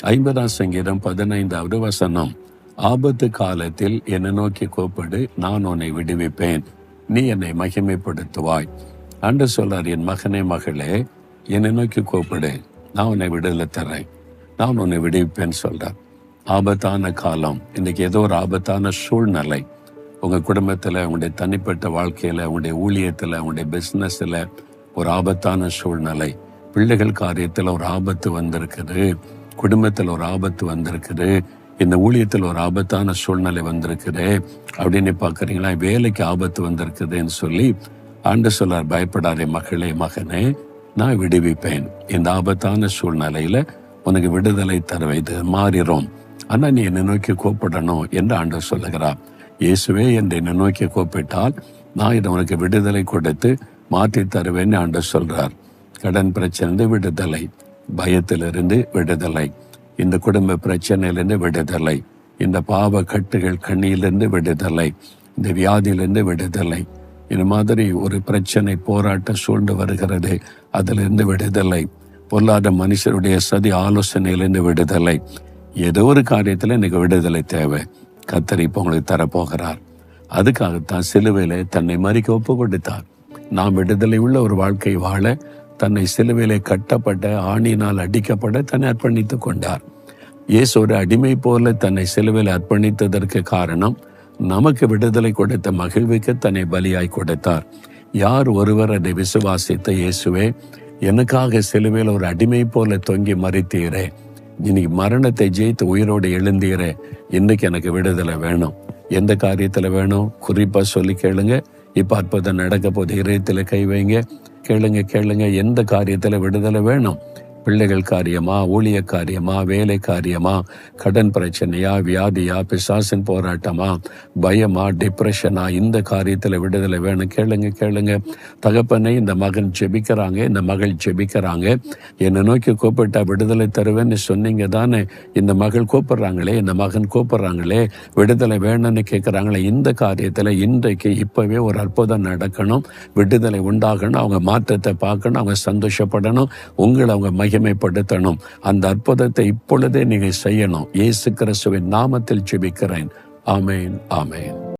50ஆம் சங்கீதம் 15வது வசனம். ஆபத்து காலத்தில் என்னை நோக்கி கூப்பிடு, நான் உன்னை விடுவிப்பேன், நீ என்னை மகிமைப்படுத்துவாய். ஆண்டவர் சொல்றார், என் மகனே மகளே, என்னை நோக்கி கூப்பிடு, நான் உன்னை விடுதலை தரேன், நான் உன்னை விடுவிப்பேன்னு சொல்றார். ஆபத்தான காலம், இன்னைக்கு ஏதோ ஒரு ஆபத்தான சூழ்நிலை உங்க குடும்பத்துல, உங்களுடைய தனிப்பட்ட வாழ்க்கையில, உங்களுடைய ஊழியத்துல, உங்களுடைய பிசினஸ்ல ஒரு ஆபத்தான சூழ்நிலை, பிள்ளைகள் காரியத்துல ஒரு ஆபத்து வந்திருக்குது, குடும்பத்துல ஒரு ஆபத்து வந்திருக்குது, இந்த ஊழியத்தில் ஒரு ஆபத்தான சூழ்நிலை வந்திருக்குது அப்படின்னு பாக்குறீங்களா? வேலைக்கு ஆபத்து வந்திருக்குதுன்னு சொல்லி ஆண்டவர் சொல்றார், பயப்படாதே மகளே மகனே, நான் விடுவிப்பேன். இந்த ஆபத்தான சூழ்நிலையில உனக்கு விடுதலை தருவேன், இது மாறிடும், ஆனா நீ என்னை நோக்கி கூப்பிடணும் என்று ஆண்டவர் சொல்லுகிறார். இயேசுவே என்று என்னை நோக்கி கூப்பிட்டால் நான் இதை உனக்கு விடுதலை கொடுத்து மாற்றி தருவேன்னு ஆண்டவர் சொல்றார். கடன் பிரச்சனை விடுதலை, பயத்திலிருந்து விடுதலை, இந்த குடும்ப பிரச்சனையிலிருந்து விடுதலை, இந்த பாவ கட்டுகள் கண்ணியிலிருந்து விடுதலை, இந்த வியாதியிலிருந்து விடுதலை, இந்த மாதிரி ஒரு பிரச்சனை போராட்டம் சூழ்ந்து வருகிறது, அதிலிருந்து விடுதலை, பொல்லாத மனுஷருடைய சதி ஆலோசனையிலிருந்து விடுதலை, ஏதோ ஒரு காரியத்துல எனக்கு விடுதலை தேவை. கர்த்தர் இப்ப உங்களுக்கு தரப்போகிறார். அதுக்காகத்தான் சிலுவையிலே தன்னை மறிக்க ஒப்பு கொடுத்தார். நாம் விடுதலை உள்ள ஒரு வாழ்க்கை வாழ தன்னை சிலுவையிலே கட்டப்பட்ட, ஆணினால் அடிக்கப்பட தன்னை அர்ப்பணித்துக் கொண்டார். இயேசு ஒரு அடிமை போல தன்னை சிலுவையில் அர்ப்பணித்ததற்கு காரணம், நமக்கு விடுதலை கொடுத்த மகிழ்வுக்கு தன்னை பலியாய் கொடுத்தார். யார் ஒருவர் அதை விசுவாசித்த, இயேசுவே எனக்காக சிலுவையில் ஒரு அடிமை போல தொங்கி மறித்தீரே, இன்னைக்கு மரணத்தை ஜெயித்து உயிரோடு எழுந்தீரே, இன்னைக்கு எனக்கு விடுதலை வேணும். எந்த காரியத்துல வேணும் குறிப்பா சொல்லி கேளுங்க. இப்ப அற்புதம் நடக்க போது இதயத்துல கை வைங்க, கேளுங்க. எந்த காரியத்துல விடுதலை வேணும்? பிள்ளைகள் காரியமா, ஊழிய காரியமா, வேலை காரியமா, கடன் பிரச்சனையா, வியாதியா, பிசாசின் போராட்டமா, பயமா, டிப்ரெஷனா, இந்த காரியத்துல விடுதலை வேணும். கேளுங்க. தகப்பனை, இந்த மகன் ஜெபிக்கிறாங்க, இந்த மகள் ஜெபிக்கிறாங்க, என்னை நோக்கி கூப்பிட்டா விடுதலை தருவேன்னு சொன்னீங்க தானே. இந்த மகள் கூப்பிடுறாங்களே, இந்த மகன் கூப்பிடுறாங்களே, விடுதலை வேணும்னு கேட்கிறாங்களே, இந்த காரியத்துல இன்றைக்கு இப்பவே ஒரு அற்புதம் நடக்கணும், விடுதலை உண்டாகணும், அவங்க மாற்றத்தை பார்க்கணும், அவங்க சந்தோஷப்படணும், உங்களை அவங்க மகிமைப்படுத்தணும். அந்த அற்புதத்தை இப்பொழுதே நீங்க செய்யணும். இயேசு கிறிஸ்துவின் நாமத்தில் ஜெபிக்கிறேன். ஆமேன்.